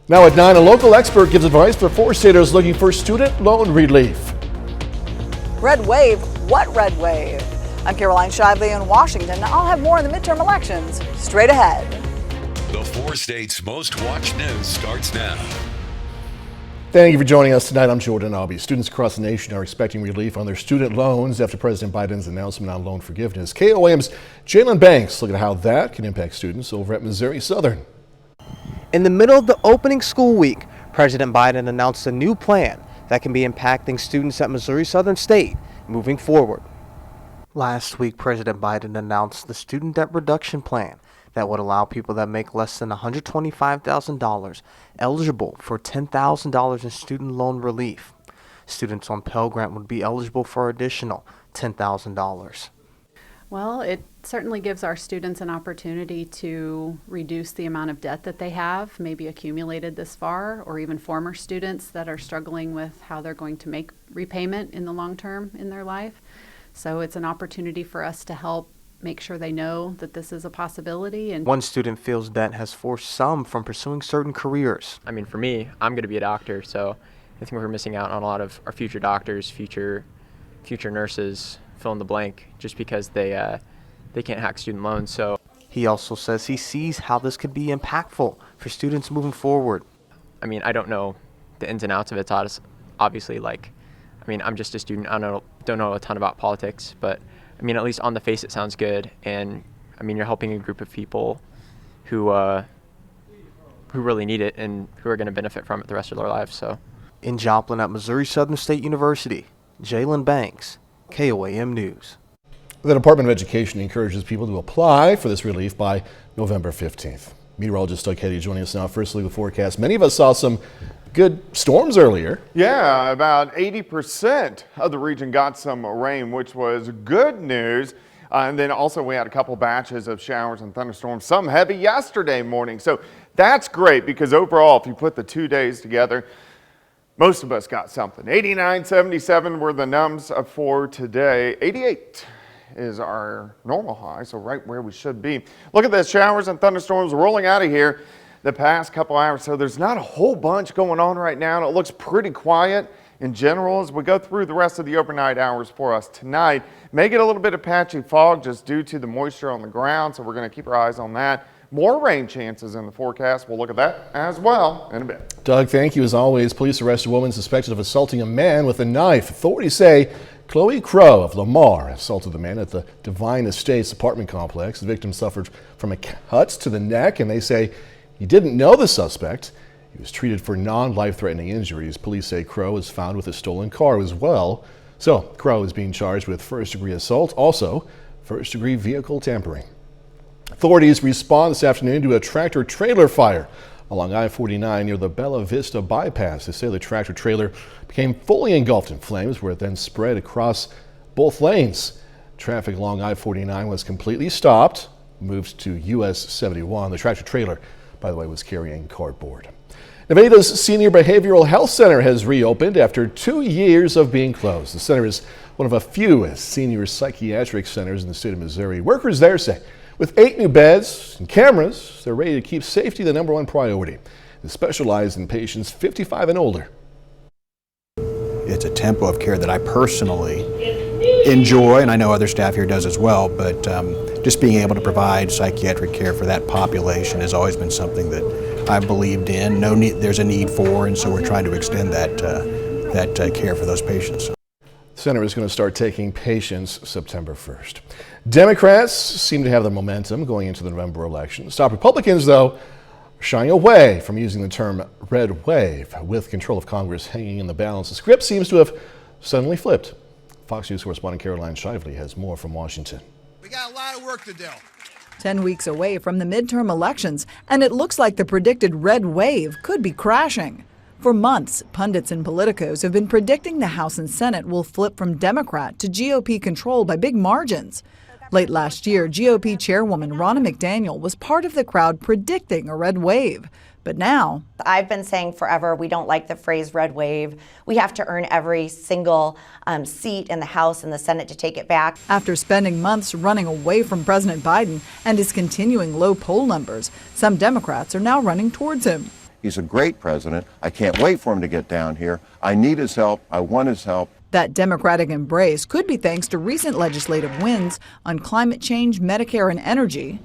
Now at 9, a local expert gives advice for four-staters looking for student loan relief. Red wave? What red wave? I'm Caroline Shively in Washington. I'll have more in the midterm elections straight ahead. The four states' most watched news starts now. Thank you for joining us tonight. I'm Jordan Albee. Students across the nation are expecting relief on their student loans after President Biden's announcement on loan forgiveness. KOAM's Jalen Banks look at how that can impact students over at Missouri Southern. In the middle of the opening school week, President Biden announced a new plan that can be impacting students at Missouri Southern State moving forward. Last week, President Biden announced the student debt reduction plan that would allow people that make less than $125,000 eligible for $10,000 in student loan relief. Students on Pell Grant would be eligible for additional $10,000. Well, it certainly gives our students an opportunity to reduce the amount of debt that they have, maybe accumulated this far, or even former students that are struggling with how they're going to make repayment in the long term in their life. So it's an opportunity for us to help make sure they know that this is a possibility. And one student feels debt has forced some from pursuing certain careers. I mean, for me, I'm going to be a doctor, so I think we're missing out on a lot of our future doctors, future nurses, fill in the blank, just because they can't hack student loans. So he also says he sees how this could be impactful for students moving forward. I mean, I don't know the ins and outs of it. Obviously, I'm just a student. I don't know a ton about politics, but I mean, at least on the face, it sounds good. And I mean, you're helping a group of people who really need it and who are going to benefit from it the rest of their lives. So, in Joplin at Missouri Southern State University, Jalen Banks, KOAM News. The Department of Education encourages people to apply for this relief by November 15th. Meteorologist Doug Heddy joining us now. First, look at the forecast. Many of us saw some good storms earlier. Yeah, about 80% of the region got some rain, which was good news. And then also we had a couple batches of showers and thunderstorms, some heavy yesterday morning. So that's great because overall, if you put the 2 days together, most of us got something. 89, 77 were the nums for today. 88 is our normal high, so right where we should be. Look at the showers and thunderstorms rolling out of here the past couple hours. So there's not a whole bunch going on right now, and it looks pretty quiet in general as we go through the rest of the overnight hours for us tonight. May get a little bit of patchy fog just due to the moisture on the ground, so we're going to keep our eyes on that. More rain chances in the forecast. We'll look at that as well in a bit. Doug, thank you as always. Police arrest a woman suspected of assaulting a man with a knife. Authorities say Chloe Crow of Lamar assaulted the man at the Divine Estates apartment complex. The victim suffered from a cut to the neck, and they say he didn't know the suspect. He was treated for non-life-threatening injuries. Police say Crow was found with a stolen car as well. So Crow is being charged with first-degree assault, also first-degree vehicle tampering. Authorities respond this afternoon to a tractor-trailer fire along I-49 near the Bella Vista bypass. They say the tractor-trailer became fully engulfed in flames where it then spread across both lanes. Traffic along I-49 was completely stopped, moved to US 71. The tractor-trailer, by the way, was carrying cardboard. Nevada's Senior Behavioral Health Center has reopened after 2 years of being closed. The center is one of a few senior psychiatric centers in the state of Missouri. Workers there say with 8 new beds and cameras, they're ready to keep safety the #1 priority. They specialize in patients 55 and older. It's a tempo of care that I personally enjoy, and I know other staff here does as well, but just being able to provide psychiatric care for that population has always been something that I've believed in. There's a need for, and so we're trying to extend that care for those patients. The center is going to start taking patients September 1st. Democrats seem to have the momentum going into the November election. Top Republicans, though, are shying away from using the term red wave. With control of Congress hanging in the balance, the script seems to have suddenly flipped. Fox News correspondent Caroline Shively has more from Washington. We got a lot of work to do. 10 weeks away from the midterm elections, and it looks like the predicted red wave could be crashing. For months, pundits and politicos have been predicting the House and Senate will flip from Democrat to GOP control by big margins. Late last year, GOP chairwoman Ronna McDaniel was part of the crowd predicting a red wave. But now, I've been saying forever, we don't like the phrase red wave. We have to earn every single seat in the House and the Senate to take it back. After spending months running away from President Biden and his continuing low poll numbers, some Democrats are now running towards him. He's a great president. I can't wait for him to get down here. I need his help. I want his help. That Democratic embrace could be thanks to recent legislative wins on climate change, Medicare, and energy,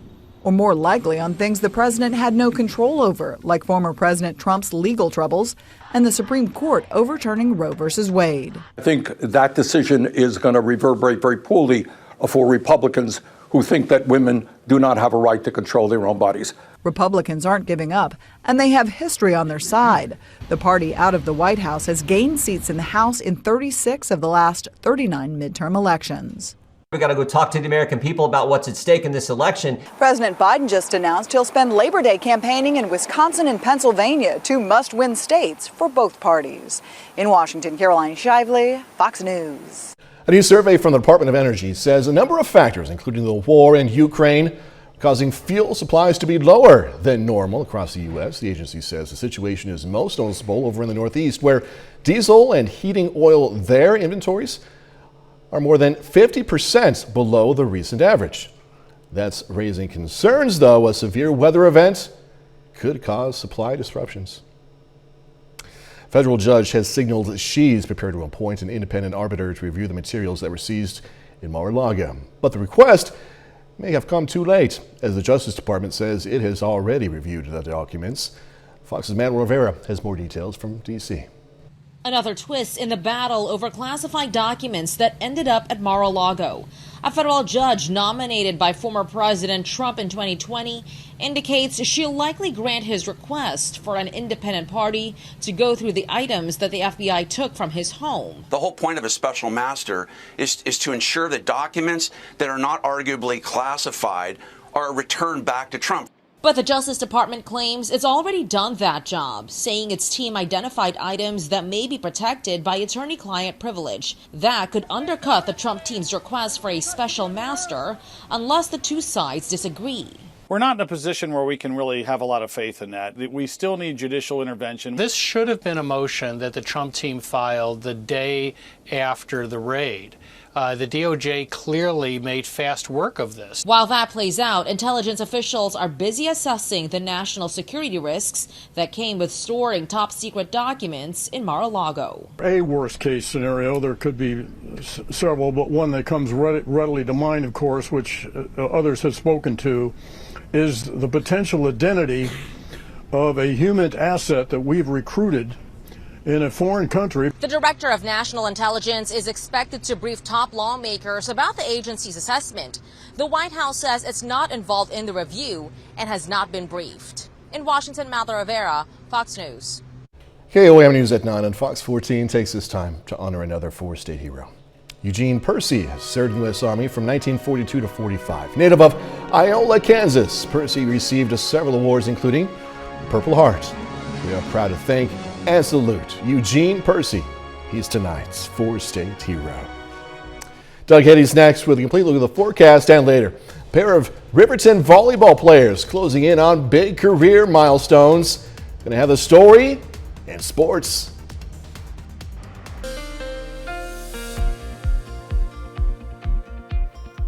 or more likely on things the president had no control over, like former President Trump's legal troubles and the Supreme Court overturning Roe v. Wade. I think that decision is going to reverberate very poorly for Republicans who think that women do not have a right to control their own bodies. Republicans aren't giving up, and they have history on their side. The party out of the White House has gained seats in the House in 36 of the last 39 midterm elections. We got to go talk to the American people about what's at stake in this election. President Biden just announced he'll spend Labor Day campaigning in Wisconsin and Pennsylvania, two must-win states for both parties. In Washington, Caroline Shively, Fox News. A new survey from the Department of Energy says a number of factors, including the war in Ukraine, causing fuel supplies to be lower than normal across the U.S. The agency says the situation is most noticeable over in the Northeast, where diesel and heating oil, their inventories are more than 50% below the recent average. That's raising concerns, though. A severe weather event could cause supply disruptions. A federal judge has signaled she's prepared to appoint an independent arbiter to review the materials that were seized in Mar-a-Lago. But the request may have come too late, as the Justice Department says it has already reviewed the documents. Fox's Manuel Rivera has more details from D.C. Another twist in the battle over classified documents that ended up at Mar-a-Lago. A federal judge nominated by former President Trump in 2020 indicates she'll likely grant his request for an independent party to go through the items that the FBI took from his home. The whole point of a special master is to ensure that documents that are not arguably classified are returned back to Trump. But the Justice Department claims it's already done that job, saying its team identified items that may be protected by attorney-client privilege. That could undercut the Trump team's request for a special master unless the two sides disagree. We're not in a position where we can really have a lot of faith in that. We still need judicial intervention. This should have been a motion that the Trump team filed the day after the raid. The DOJ clearly made fast work of this. While that plays out, intelligence officials are busy assessing the national security risks that came with storing top-secret documents in Mar-a-Lago. A worst-case scenario, there could be several, but one that comes readily to mind, of course, which others have spoken to, is the potential identity of a human asset that we've recruited in a foreign country. The Director of National Intelligence is expected to brief top lawmakers about the agency's assessment. The White House says it's not involved in the review and has not been briefed. In Washington, Manuel Rivera, Fox News. KOAM News at 9 on Fox 14 takes this time to honor another four-state hero. Eugene Percy served in the U.S. Army from 1942 to 45. Native of Iola, Kansas, Percy received several awards, including Purple Heart. We are proud to thank and salute Eugene Percy. He's tonight's four-state hero. Doug Heddy's next with a complete look at the forecast, and later, a pair of Riverton volleyball players closing in on big career milestones. Going to have the story and sports.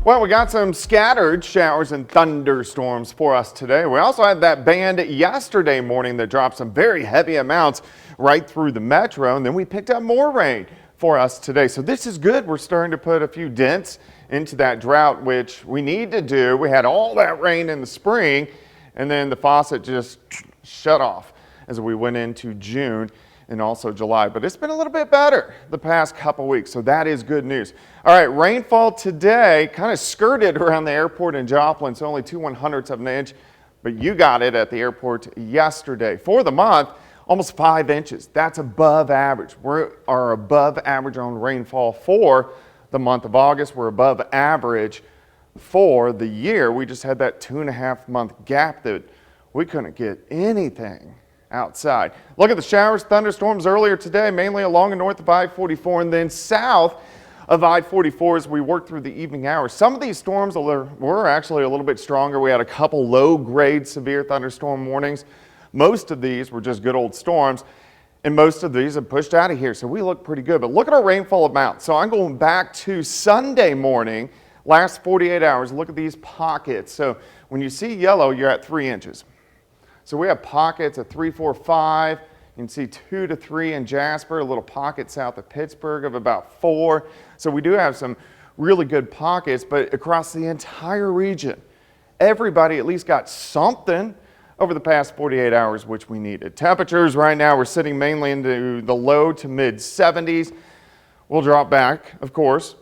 Well, we got some scattered showers and thunderstorms for us today. We also had that band yesterday morning that dropped some very heavy amounts right through the metro, and then we picked up more rain for us today. So this is good. We're starting to put a few dents into that drought, which we need to do. We had all that rain in the spring, and then the faucet just shut off as we went into June and also July. But it's been a little bit better the past couple weeks, so that is good news. All right, rainfall today kind of skirted around the airport in Joplin, so only 2/100ths of an inch, but you got it at the airport yesterday. For the month, almost 5 inches. That's above average. We are above average on rainfall for the month of August. We're above average for the year. We just had that 2.5-month gap that we couldn't get anything outside. Look at the showers, thunderstorms earlier today, mainly along and north of I-44 and then south of I-44 as we work through the evening hours. Some of these storms were actually a little bit stronger. We had a couple low-grade severe thunderstorm warnings. Most of these were just good old storms, and most of these have pushed out of here, so we look pretty good. But look at our rainfall amount. So I'm going back to Sunday morning, last 48 hours. Look at these pockets. So when you see yellow, you're at 3 inches. So we have pockets of 3, 4, 5. You can see 2 to 3 in Jasper, a little pocket south of Pittsburgh of about 4. So we do have some really good pockets, but across the entire region, everybody at least got something over the past 48 hours, which we needed. Temperatures right now, we're sitting mainly into the low to mid 70s. We'll drop back, of course,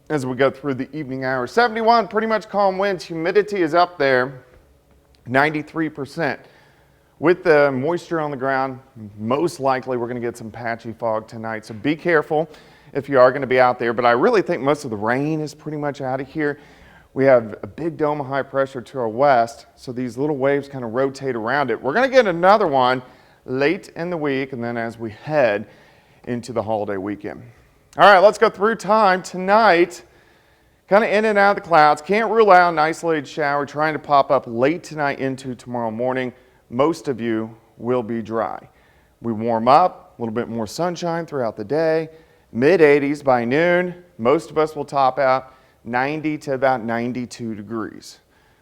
as we go through the evening hours. 71, pretty much calm winds. Humidity is up there, 93%. With the moisture on the ground, most likely we're going to get some patchy fog tonight. So be careful if you are going to be out there. But I really think most of the rain is pretty much out of here. We have a big dome of high pressure to our west, so these little waves kind of rotate around it. We're going to get another one late in the week, and then as we head into the holiday weekend. All right, let's go through time tonight. Kind of in and out of the clouds. Can't rule out an isolated shower trying to pop up late tonight into tomorrow morning. Most of you will be dry. We warm up, a little bit more sunshine throughout the day. Mid-80s by noon. Most of us will top out 90 to about 92 degrees.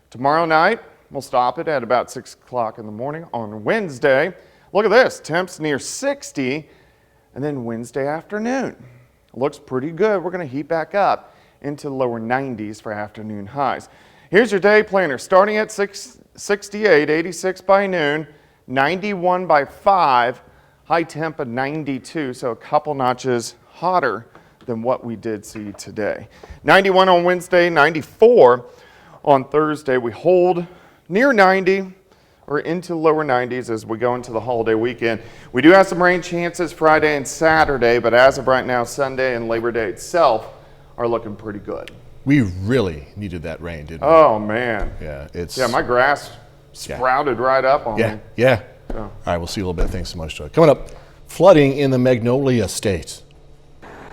Tomorrow night, we'll stop it at about 6 o'clock in the morning on Wednesday. Look at this, temps near 60, and then Wednesday afternoon. Looks pretty good. We're going to heat back up into the lower 90s for afternoon highs. Here's your day planner. Starting at 68, 86 by noon, 91 by 5, high temp of 92, so a couple notches hotter than what we did see today. 91 on Wednesday, 94 on Thursday. We hold near 90 or into lower 90s as we go into the holiday weekend. We do have some rain chances Friday and Saturday, but as of right now, Sunday and Labor Day itself are looking pretty good. We really needed that rain, didn't we? Oh, man. Yeah, my grass sprouted right up on me. Yeah. All right, we'll see a little bit. Thanks so much, Joe. Coming up, flooding in the Magnolia State.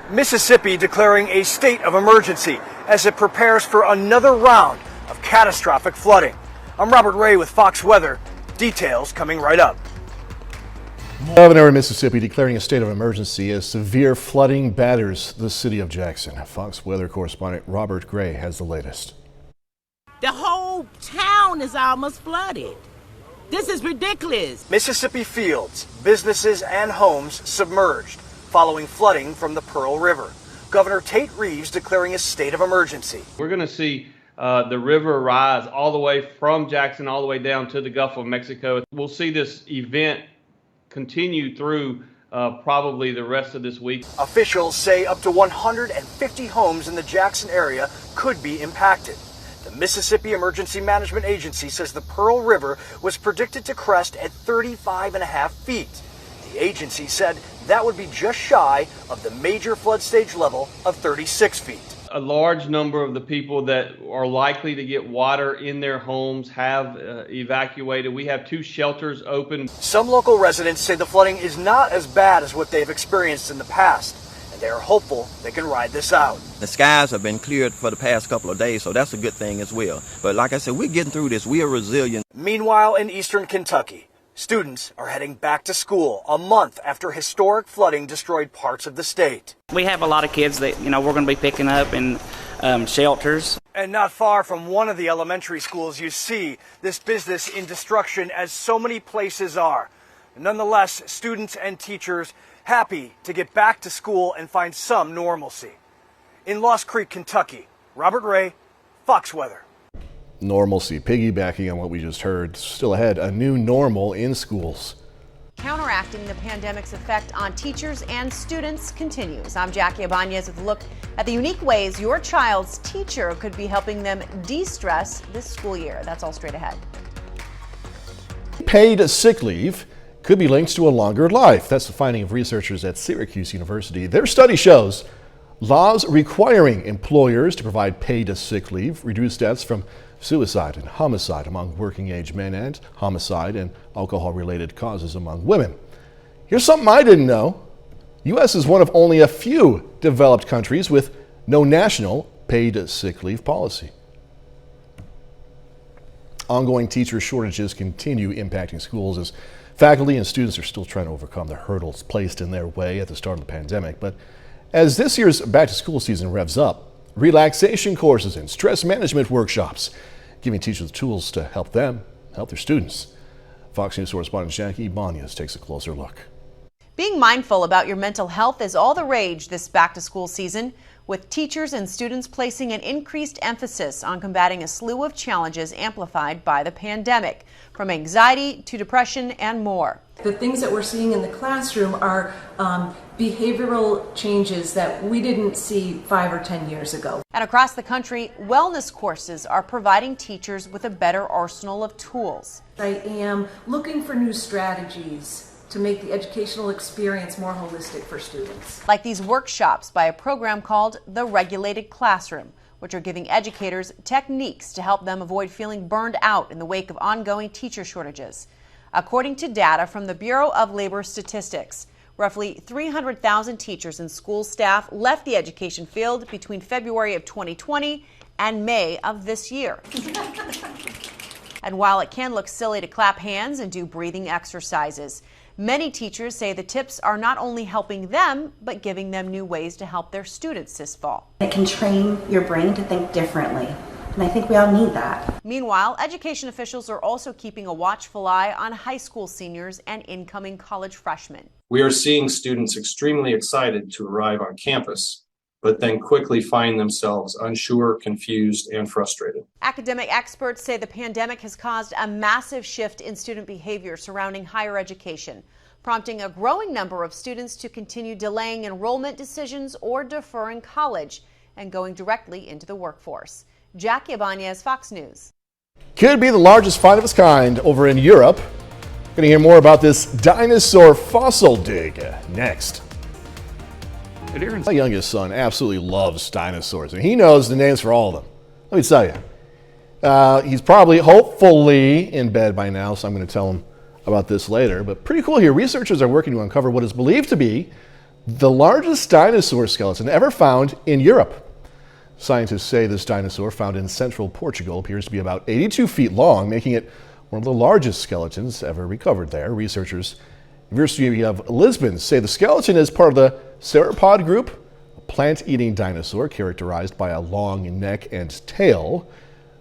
Mississippi declaring a state of emergency as it prepares for another round of catastrophic flooding. I'm Robert Ray with Fox Weather. Details coming right up. Governor of Mississippi declaring a state of emergency as severe flooding batters the city of Jackson. Fox Weather correspondent Robert Gray has the latest. The whole town is almost flooded. This is ridiculous. Mississippi fields, businesses, and homes submerged following flooding from the Pearl River. Governor Tate Reeves declaring a state of emergency. We're going to see the river rise all the way from Jackson all the way down to the Gulf of Mexico. We'll see this event continue through probably the rest of this week. Officials say up to 150 homes in the Jackson area could be impacted. The Mississippi Emergency Management Agency says the Pearl River was predicted to crest at 35.5 feet. The agency said that would be just shy of the major flood stage level of 36 feet. A large number of the people that are likely to get water in their homes have evacuated. We have 2 shelters open. Some local residents say the flooding is not as bad as what they've experienced in the past, and they are hopeful they can ride this out. The skies have been cleared for the past couple of days, so that's a good thing as well. But like I said, we're getting through this. We are resilient. Meanwhile, in eastern Kentucky, students are heading back to school a month after historic flooding destroyed parts of the state. We have a lot of kids that, we're going to be picking up in shelters. And not far from one of the elementary schools, you see this business in destruction, as so many places are. Nonetheless, students and teachers happy to get back to school and find some normalcy. In Lost Creek, Kentucky, Robert Ray, Fox Weather. Normalcy, piggybacking on what we just heard, still ahead, a new normal in schools. Counteracting the pandemic's effect on teachers and students continues. I'm Jackie Ibanez with a look at the unique ways your child's teacher could be helping them de-stress this school year. That's all straight ahead. Paid sick leave could be linked to a longer life. That's the finding of researchers at Syracuse University. Their study shows laws requiring employers to provide paid sick leave reduce deaths from suicide and homicide among working-age men and homicide and alcohol-related causes among women. Here's something I didn't know. U.S. is one of only a few developed countries with no national paid sick leave policy. Ongoing teacher shortages continue impacting schools as faculty and students are still trying to overcome the hurdles placed in their way at the start of the pandemic. But as this year's back-to-school season revs up, relaxation courses and stress management workshops, giving teachers the tools to help them help their students. Fox News correspondent Jackie Ibanez takes a closer look. Being mindful about your mental health is all the rage this back-to-school season, with teachers and students placing an increased emphasis on combating a slew of challenges amplified by the pandemic, from anxiety to depression and more. The things that we're seeing in the classroom are behavioral changes that we didn't see 5 or 10 years ago. And across the country, wellness courses are providing teachers with a better arsenal of tools. I am looking for new strategies to make the educational experience more holistic for students. Like these workshops by a program called The Regulated Classroom, which are giving educators techniques to help them avoid feeling burned out in the wake of ongoing teacher shortages. According to data from the Bureau of Labor Statistics, roughly 300,000 teachers and school staff left the education field between February of 2020 and May of this year. And while it can look silly to clap hands and do breathing exercises, many teachers say the tips are not only helping them, but giving them new ways to help their students this fall. It can train your brain to think differently, and I think we all need that. Meanwhile, education officials are also keeping a watchful eye on high school seniors and incoming college freshmen. We are seeing students extremely excited to arrive on campus, but then quickly find themselves unsure, confused, and frustrated. Academic experts say the pandemic has caused a massive shift in student behavior surrounding higher education, prompting a growing number of students to continue delaying enrollment decisions or deferring college and going directly into the workforce. Jackie Ibanez, Fox News. Could be the largest find of its kind over in Europe. Going to hear more about this dinosaur fossil dig next. My youngest son absolutely loves dinosaurs, and he knows the names for all of them. Let me tell you. He's probably, hopefully, in bed by now, so I'm going to tell him about this later. But pretty cool here. Researchers are working to uncover what is believed to be the largest dinosaur skeleton ever found in Europe. Scientists say this dinosaur, found in central Portugal, appears to be about 82 feet long, making it one of the largest skeletons ever recovered there. Researchers at the University of Lisbon say the skeleton is part of the sauropod group, a plant-eating dinosaur characterized by a long neck and tail.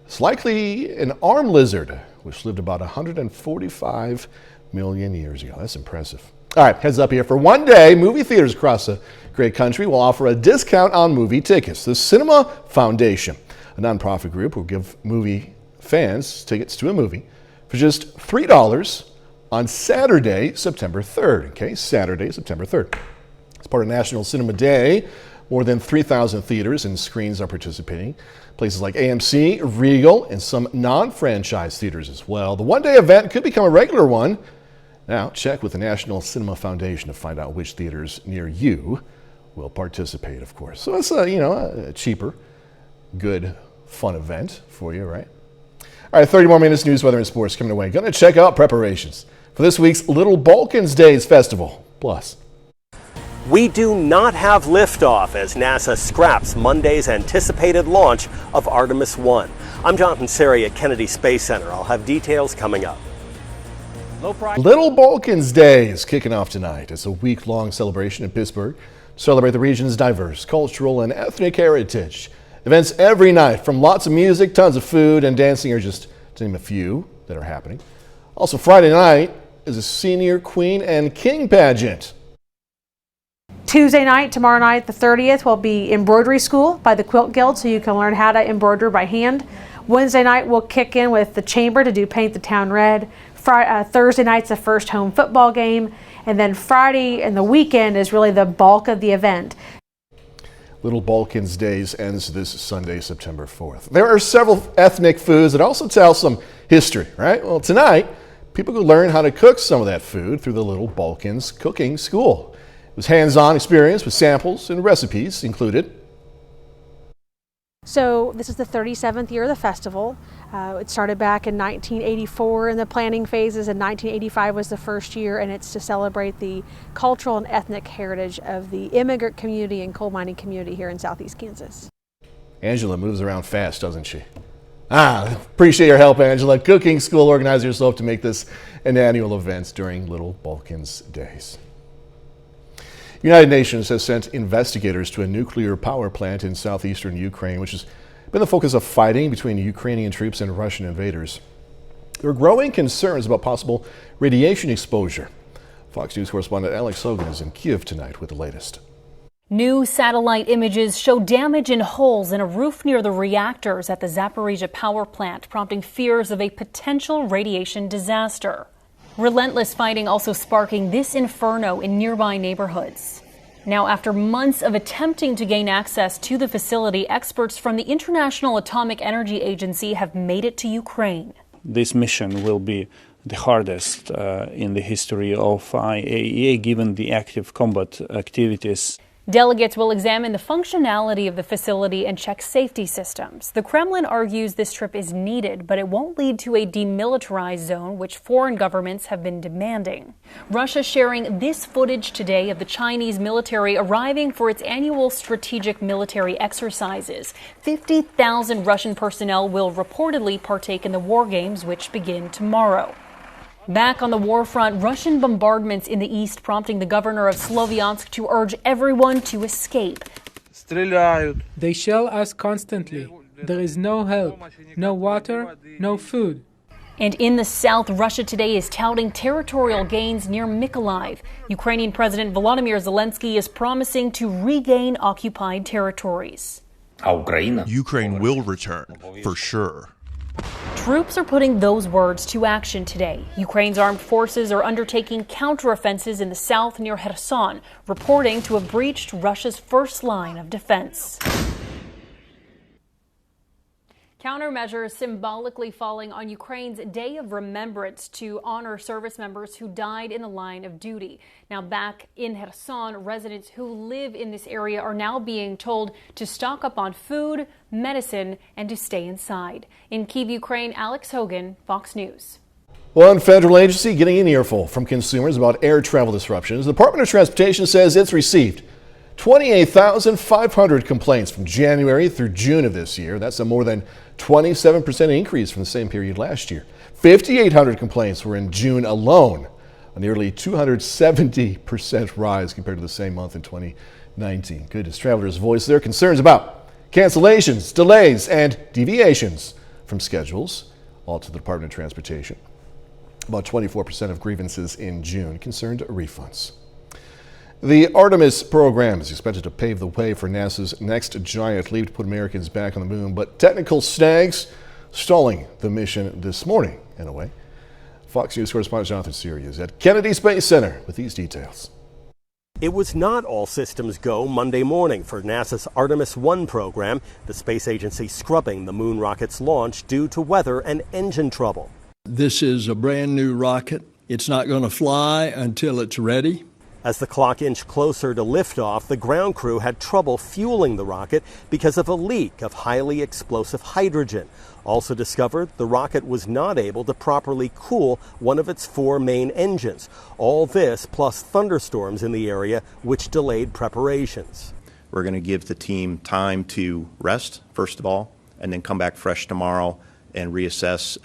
It's likely an arm lizard, which lived about 145 million years ago. That's impressive. All right, heads up here. For one day, movie theaters across the great country will offer a discount on movie tickets. The Cinema Foundation, a nonprofit group, will give movie fans tickets to a movie for just $3 on Saturday, September 3rd. Okay, Saturday, September 3rd. As part of National Cinema Day, more than 3,000 theaters and screens are participating. Places like AMC, Regal, and some non-franchise theaters as well. The one-day event could become a regular one. Now, check with the National Cinema Foundation to find out which theaters near you will participate, of course. So it's a cheaper, good, fun event for you, right? All right, 30 more minutes news, weather, and sports coming away. Going to check out preparations for this week's Little Balkans Days Festival. Plus, we do not have liftoff as NASA scraps Monday's anticipated launch of Artemis 1. I'm Jonathan Seri at Kennedy Space Center. I'll have details coming up. Little Balkans Day is kicking off tonight. It's a week-long celebration in Pittsburgh to celebrate the region's diverse cultural and ethnic heritage. Events every night, from lots of music, tons of food, and dancing are just to name a few that are happening. Also, Friday night is a senior queen and king pageant. Tuesday night, tomorrow night, the 30th, will be embroidery school by the Quilt Guild, so you can learn how to embroider by hand. Wednesday night, we'll kick in with the chamber to do Paint the Town Red. Thursday night's the first home football game, and then Friday and the weekend is really the bulk of the event. Little Balkans Days ends this Sunday, September 4th. There are several ethnic foods that also tell some history, right? Well, tonight, people could learn how to cook some of that food through the Little Balkans Cooking School. It was hands-on experience with samples and recipes included. So this is the 37th year of the festival. It started back in 1984 in the planning phases, and 1985 was the first year, and it's to celebrate the cultural and ethnic heritage of the immigrant community and coal mining community here in southeast Kansas. Angela moves around fast, doesn't she? Appreciate your help, Angela. Cooking School organized yourself to make this an annual event during Little Balkans Days. United Nations has sent investigators to a nuclear power plant in southeastern Ukraine, which has been the focus of fighting between Ukrainian troops and Russian invaders. There are growing concerns about possible radiation exposure. Fox News correspondent Alex Hogan is in Kyiv tonight with the latest. New satellite images show damage and holes in a roof near the reactors at the Zaporizhzhia power plant, prompting fears of a potential radiation disaster. Relentless fighting also sparking this inferno in nearby neighborhoods. Now, after months of attempting to gain access to the facility, experts from the International Atomic Energy Agency have made it to Ukraine. This mission will be the hardest in the history of IAEA, given the active combat activities. Delegates will examine the functionality of the facility and check safety systems. The Kremlin argues this trip is needed, but it won't lead to a demilitarized zone, which foreign governments have been demanding. Russia sharing this footage today of the Chinese military arriving for its annual strategic military exercises. 50,000 Russian personnel will reportedly partake in the war games, which begin tomorrow. Back on the war front, Russian bombardments in the east prompting the governor of Sloviansk to urge everyone to escape. They shell us constantly. There is no help, no water, no food. And in the south, Russia today is touting territorial gains near Mykolaiv. Ukrainian President Volodymyr Zelensky is promising to regain occupied territories. Ukraine will return, for sure. Troops are putting those words to action today. Ukraine's armed forces are undertaking counteroffensives in the south near Kherson, reporting to have breached Russia's first line of defense. Countermeasures symbolically falling on Ukraine's Day of Remembrance to honor service members who died in the line of duty. Now, back in Kherson, residents who live in this area are now being told to stock up on food, medicine, and to stay inside. In Kyiv, Ukraine, Alex Hogan, Fox News. One federal agency getting an earful from consumers about air travel disruptions. The Department of Transportation says it's received 28,500 complaints from January through June of this year. That's a more than 27% increase from the same period last year. 5,800 complaints were in June alone, a nearly 270% rise compared to the same month in 2019. Goodness, travelers voiced their concerns about cancellations, delays, and deviations from schedules, all to the Department of Transportation. About 24% of grievances in June concerned refunds. The Artemis program is expected to pave the way for NASA's next giant leap to put Americans back on the moon, but technical snags stalling the mission this morning, in a way. Fox News correspondent Jonathan Siri is at Kennedy Space Center with these details. It was not all systems go Monday morning for NASA's Artemis 1 program, the space agency scrubbing the moon rocket's launch due to weather and engine trouble. This is a brand new rocket. It's not going to fly until it's ready. As the clock inched closer to liftoff, the ground crew had trouble fueling the rocket because of a leak of highly explosive hydrogen. Also discovered, the rocket was not able to properly cool one of its 4 main engines. All this plus thunderstorms in the area, which delayed preparations. We're going to give the team time to rest, first of all, and then come back fresh tomorrow and reassess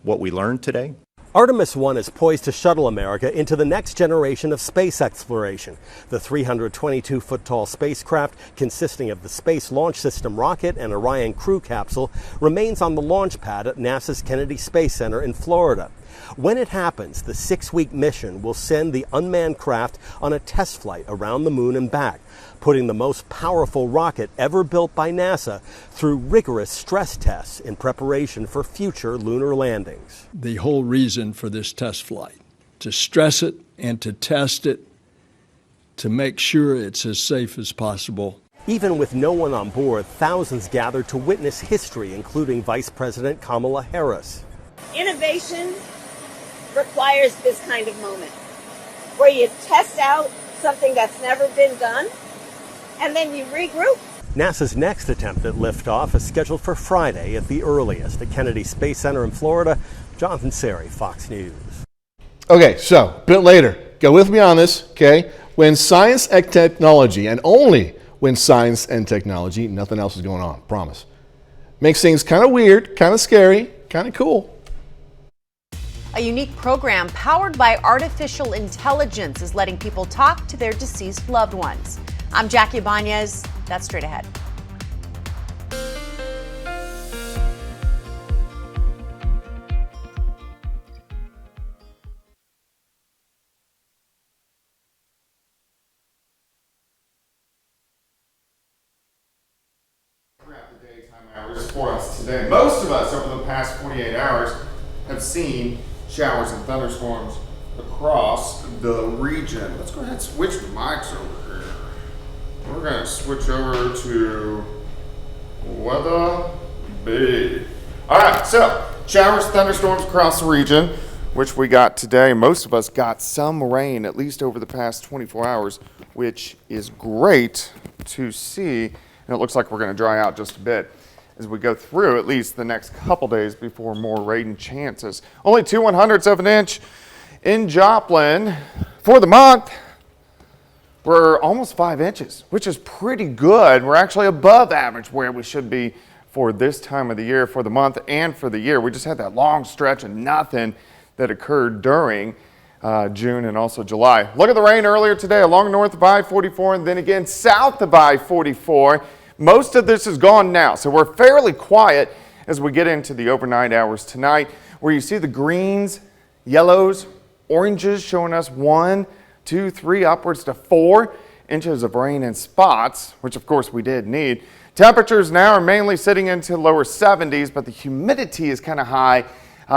what we learned today. Artemis 1 is poised to shuttle America into the next generation of space exploration. The 322-foot-tall spacecraft, consisting of the Space Launch System rocket and Orion crew capsule, remains on the launch pad at NASA's Kennedy Space Center in Florida. When it happens, the 6-week mission will send the unmanned craft on a test flight around the moon and back, putting the most powerful rocket ever built by NASA through rigorous stress tests in preparation for future lunar landings. The whole reason for this test flight, to stress it and to test it, to make sure it's as safe as possible. Even with no one on board, thousands gathered to witness history, including Vice President Kamala Harris. Innovation requires this kind of moment where you test out something that's never been done and then you regroup. NASA's next attempt at liftoff is scheduled for Friday at the earliest at Kennedy Space Center in Florida. Jonathan Siri, Fox News. Okay, so a bit later, go with me on this, okay? When science and technology, and only when science and technology, nothing else is going on, promise. Makes things kind of weird, kind of scary, kind of cool. A unique program powered by artificial intelligence is letting people talk to their deceased loved ones. I'm Jackie Ibanez. That's straight ahead. today. Most of us over the past 48 hours have seen showers and thunderstorms across the region. Let's go ahead and switch mics over here. We're going to switch over to Weather B. All right, so showers, thunderstorms across the region, which we got today. Most of us got some rain, at least over the past 24 hours, which is great to see. And it looks like we're going to dry out just a bit as we go through at least the next couple days before more rain chances. Only 2/100ths of an inch in Joplin for the month. We're almost 5 inches, which is pretty good. We're actually above average where we should be for this time of the year, for the month and for the year. We just had that long stretch of nothing that occurred during June and also July. Look at the rain earlier today along north of I-44 and then again south of I-44. Most of this is gone now, so we're fairly quiet as we get into the overnight hours tonight, where you see the greens, yellows, oranges showing us 1, 2, 3, upwards to 4 inches of rain in spots, which of course we did need. Temperatures now are mainly sitting into lower 70s, but the humidity is kind of high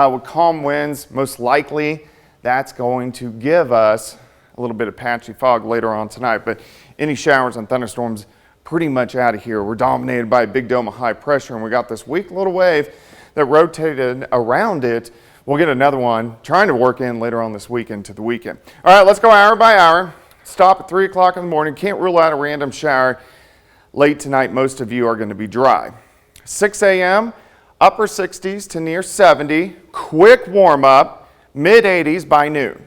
with calm winds. Most likely that's going to give us a little bit of patchy fog later on tonight, but any showers and thunderstorms pretty much out of here. We're dominated by a big dome of high pressure, and we got this weak little wave that rotated around it. We'll get another one trying to work in later on this weekend to the weekend. All right, let's go hour by hour. Stop at 3 o'clock in the morning. Can't rule out a random shower. Late tonight, most of you are going to be dry. 6 a.m., upper 60s to near 70. Quick warm up, mid 80s by noon.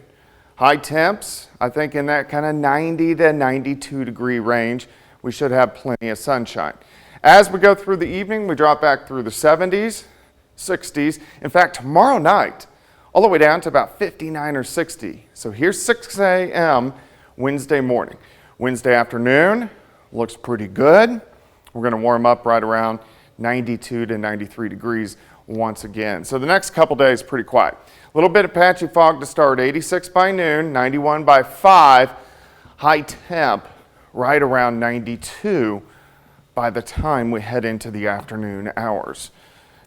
High temps, I think in that kind of 90 to 92 degree range. We should have plenty of sunshine. As we go through the evening, we drop back through the 70s, 60s. In fact, tomorrow night, all the way down to about 59 or 60. So here's 6 a.m. Wednesday morning. Wednesday afternoon looks pretty good. We're going to warm up right around 92 to 93 degrees once again. So the next couple days pretty quiet. A little bit of patchy fog to start. 86 by noon, 91 by 5. High temp right around 92 by the time we head into the afternoon hours.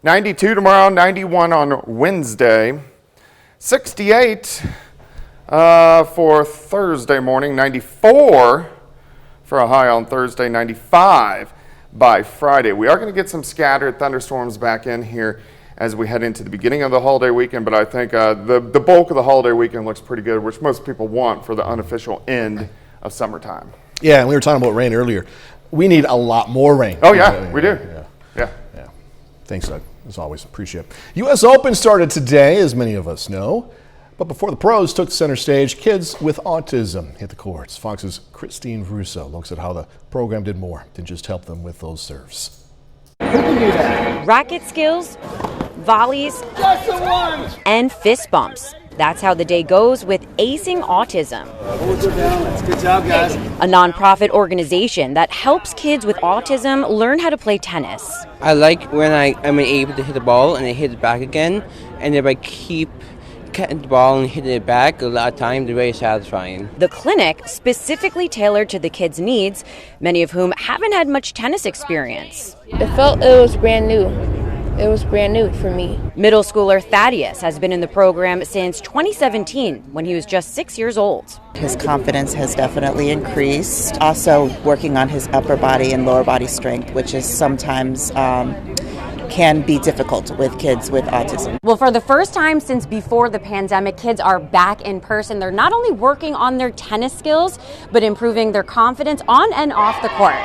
92 tomorrow, 91 on Wednesday, 68 for Thursday morning, 94 for a high on Thursday, 95 by Friday. We are going to get some scattered thunderstorms back in here as we head into the beginning of the holiday weekend, but I think the bulk of the holiday weekend looks pretty good, which most people want for the unofficial end of summertime. Yeah, and we were talking about rain earlier. We need a lot more rain. Oh, yeah, we do. Yeah. Thanks, Doug. As always, appreciate it. U.S. Open started today, as many of us know. But before the pros took center stage, kids with autism hit the courts. Fox's Christine Russo looks at how the program did more than just help them with those serves. Racket skills, volleys, and fist bumps. That's how the day goes with Acing Autism, Good job, guys. a nonprofit organization that helps kids with autism learn how to play tennis. I like when I'm able to hit the ball and I hit it back again, and if I keep cutting the ball and hitting it back a lot of times, it's very satisfying. The clinic specifically tailored to the kids' needs, many of whom haven't had much tennis experience. It was brand new. It was brand new for me. Middle schooler Thaddeus has been in the program since 2017 when he was just 6 years old. His confidence has definitely increased. Also working on his upper body and lower body strength, which is sometimes can be difficult with kids with autism. Well, for the first time since before the pandemic, kids are back in person. They're not only working on their tennis skills, but improving their confidence on and off the court.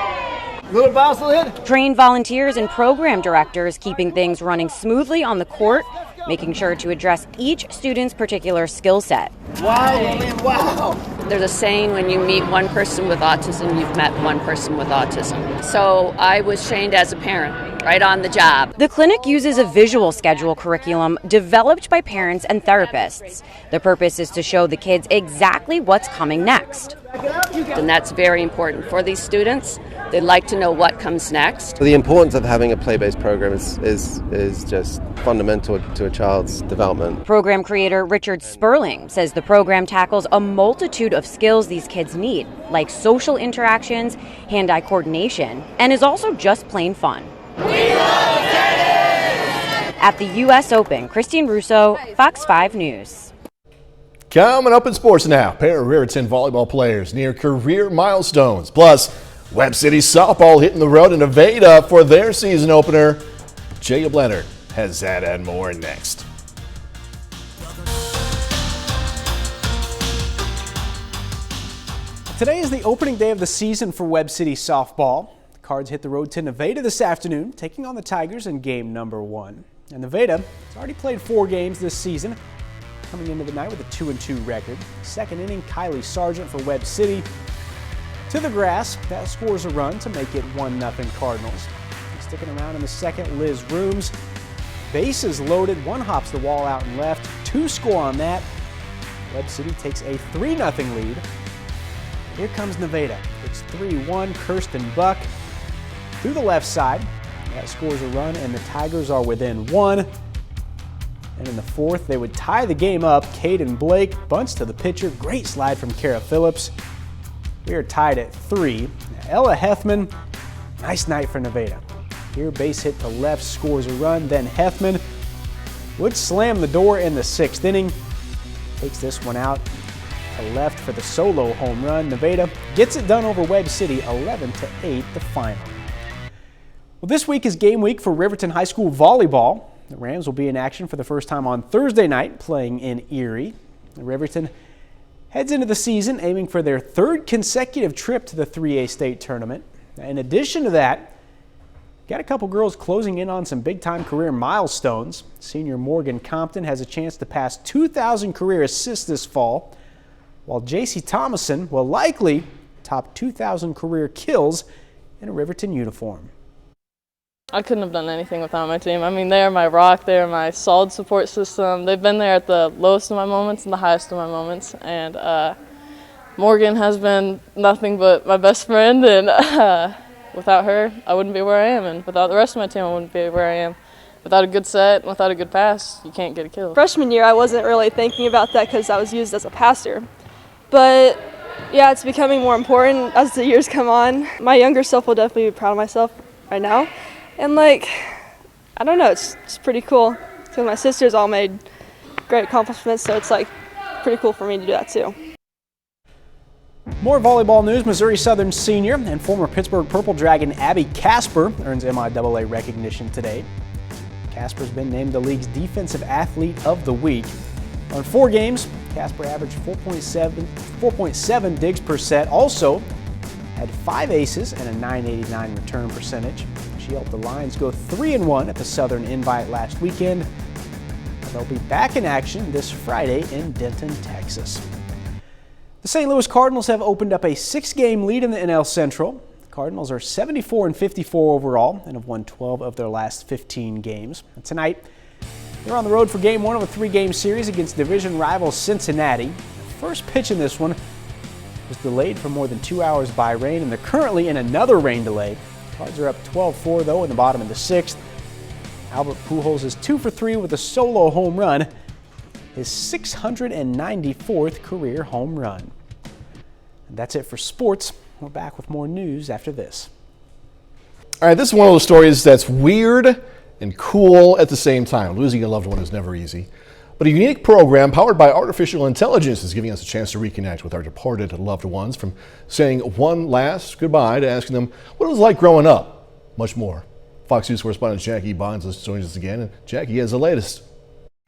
Little bounce, little hit. Trained volunteers and program directors keeping things running smoothly on the court, making sure to address each student's particular skill set. Wow, Lillian, wow. There's a saying, when you meet one person with autism, you've met one person with autism. So I was trained as a parent, right on the job. The clinic uses a visual schedule curriculum developed by parents and therapists. The purpose is to show the kids exactly what's coming next. And that's very important for these students. They'd like to know what comes next. The importance of having a play-based program is just fundamental to a child's development. Program creator Richard Sperling says the program tackles a multitude of skills these kids need, like social interactions, hand-eye coordination, and is also just plain fun. We love tennis! at the U.S. Open. Christine Russo, Fox 5 News. Coming up in sports now, a pair of Riverton volleyball players near career milestones. Plus, Webb City softball hitting the road in Nevada for their season opener. Jacob Leonard has that and more next. Today is the opening day of the season for Webb City softball. The Cards hit the road to Nevada this afternoon, taking on the Tigers in game number 1. And Nevada has already played 4 games this season, coming into the night with a 2-2 record. Second inning, Kylie Sargent for Webb City. To the grass, that scores a run to make it 1-0 Cardinals. Sticking around in the second, Liz Rooms. Bases loaded, 1 hops the wall out and left, 2 score on that. Webb City takes a 3-0 lead. Here comes Nevada. It's 3-1, Kirsten Buck through the left side. That scores a run, and the Tigers are within 1. And in the 4th, they would tie the game up. Caden Blake bunts to the pitcher. Great slide from Kara Phillips. We are tied at 3. Ella Hethman, nice night for Nevada. Here, base hit to left, scores a run. Then Hethman would slam the door in the 6th inning. Takes this one out to left for the solo home run. Nevada gets it done over Webb City, 11-8 the final. Well, this week is game week for Riverton High School volleyball. The Rams will be in action for the first time on Thursday night, playing in Erie. Riverton heads into the season aiming for their 3rd consecutive trip to the 3A state tournament. In addition to that, got a couple girls closing in on some big-time career milestones. Senior Morgan Compton has a chance to pass 2,000 career assists this fall, while J.C. Thomason will likely top 2,000 career kills in a Riverton uniform. I couldn't have done anything without my team. I mean, they are my rock, they are my solid support system. They've been there at the lowest of my moments and the highest of my moments. And Morgan has been nothing but my best friend, and without her, I wouldn't be where I am, and without the rest of my team, I wouldn't be where I am. Without a good set and without a good pass, you can't get a kill. Freshman year, I wasn't really thinking about that because I was used as a passer. But yeah, it's becoming more important as the years come on. My younger self will definitely be proud of myself right now. And I don't know, it's pretty cool. Because my sisters all made great accomplishments, so it's pretty cool for me to do that too. More volleyball news. Missouri Southern senior and former Pittsburgh Purple Dragon Abby Casper earns MIAA recognition today. Casper's been named the league's Defensive Athlete of the Week. On 4 games, Casper averaged 4.7 digs per set. Also had 5 aces and a .989 return percentage. She helped the Lions go 3-1 at the Southern Invite last weekend. They'll be back in action this Friday in Denton, Texas. The St. Louis Cardinals have opened up a 6-game lead in the NL Central. The Cardinals are 74-54 overall and have won 12 of their last 15 games. And tonight, they're on the road for Game 1 of a 3-game series against division rival Cincinnati. The first pitch in this one was delayed for more than 2 hours by rain, and they're currently in another rain delay. The Cards are up 12-4 though in the bottom of the 6th. Albert Pujols is 2 for 3 with a solo home run, his 694th career home run. And that's it for sports. We're back with more news after this. All right, this is one of those stories that's weird and cool at the same time. Losing a loved one is never easy. But a unique program powered by artificial intelligence is giving us a chance to reconnect with our departed loved ones, from saying one last goodbye to asking them what it was like growing up. Much more. Fox News correspondent Jackie Bonds joins us again, and Jackie has the latest.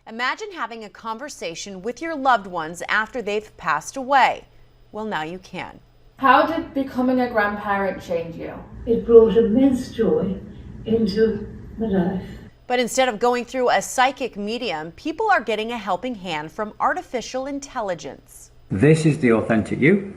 Imagine having a conversation with your loved ones after they've passed away. Well, now you can. How did becoming a grandparent change you? It brought immense joy into my life. But instead of going through a psychic medium, people are getting a helping hand from artificial intelligence. This is the authentic you.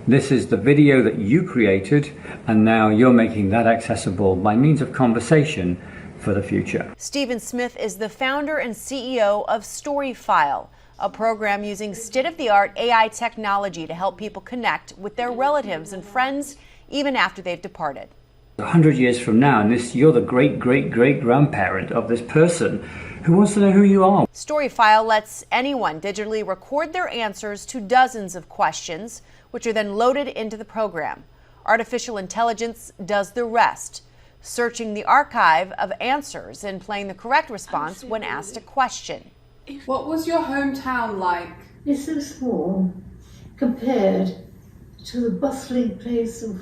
This is the video that you created, and now you're making that accessible by means of conversation for the future. Stephen Smith is the founder and CEO of StoryFile, a program using state-of-the-art AI technology to help people connect with their relatives and friends even after they've departed. 100 years from now, and you're the great-great-great-grandparent of this person who wants to know who you are. StoryFile lets anyone digitally record their answers to dozens of questions, which are then loaded into the program. Artificial intelligence does the rest. searching the archive of answers and playing the correct response when asked a question. What was your hometown like? It's so small compared to the bustling place of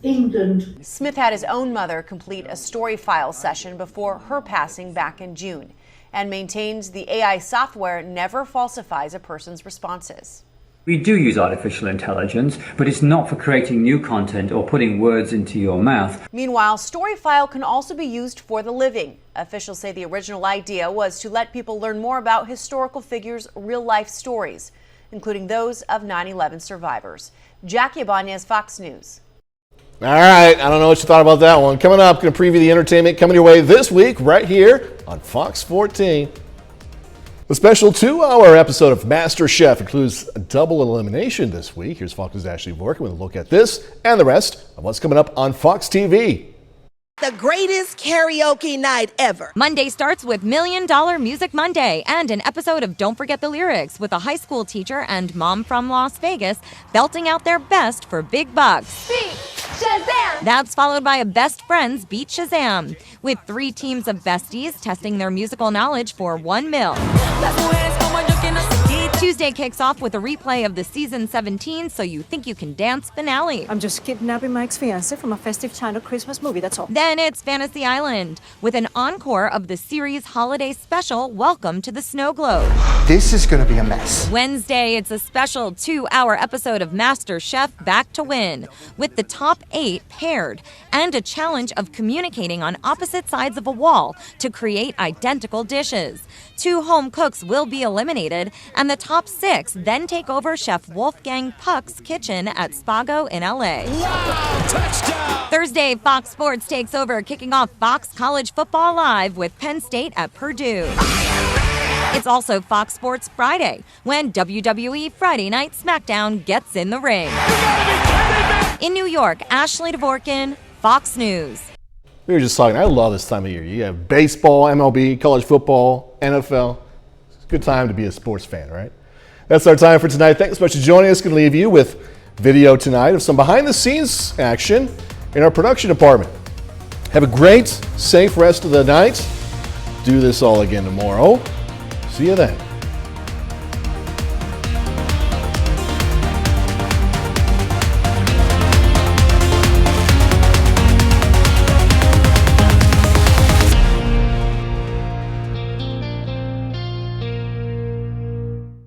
England. Smith had his own mother complete a story file session before her passing back in June and maintains the AI software never falsifies a person's responses. We do use artificial intelligence, but it's not for creating new content or putting words into your mouth. Meanwhile, StoryFile can also be used for the living. Officials say the original idea was to let people learn more about historical figures' real-life stories, including those of 9/11 survivors. Jackie Ibanez, Fox News. All right, I don't know what you thought about that one. Coming up, going to preview the entertainment coming your way this week right here on Fox 14. The special 2-hour episode of Master Chef includes a double elimination this week. Here's Fox's Ashley Vork with a look at this and the rest of what's coming up on Fox TV. The greatest karaoke night ever. Monday starts with $1 Million Music Monday and an episode of Don't Forget the Lyrics with a high school teacher and mom from Las Vegas belting out their best for big bucks. Beat Shazam! That's followed by a Best Friends Beat Shazam with 3 teams of besties testing their musical knowledge for $1 million. Tuesday kicks off with a replay of the season 17 So You Think You Can Dance finale. I'm just kidnapping my ex-fiancé from a festive China Christmas movie, that's all. Then it's Fantasy Island with an encore of the series' holiday special, Welcome to the Snow Globe. This is going to be a mess. Wednesday, it's a special 2-hour episode of Master Chef Back to Win with the top 8 paired and a challenge of communicating on opposite sides of a wall to create identical dishes. 2 home cooks will be eliminated, and the top 6 then take over Chef Wolfgang Puck's kitchen at Spago in LA. Wow, touchdown! Thursday, Fox Sports takes over, kicking off Fox College Football Live with Penn State at Purdue. It's also Fox Sports Friday, when WWE Friday Night SmackDown gets in the ring. In New York, Ashley Dvorkin, Fox News. We were just talking, I love this time of year. You have baseball, MLB, college football, NFL. It's a good time to be a sports fan, right? That's our time for tonight. Thanks so much for joining us. Going to leave you with video tonight of some behind-the-scenes action in our production department. Have a great, safe rest of the night. Do this all again tomorrow. See you then.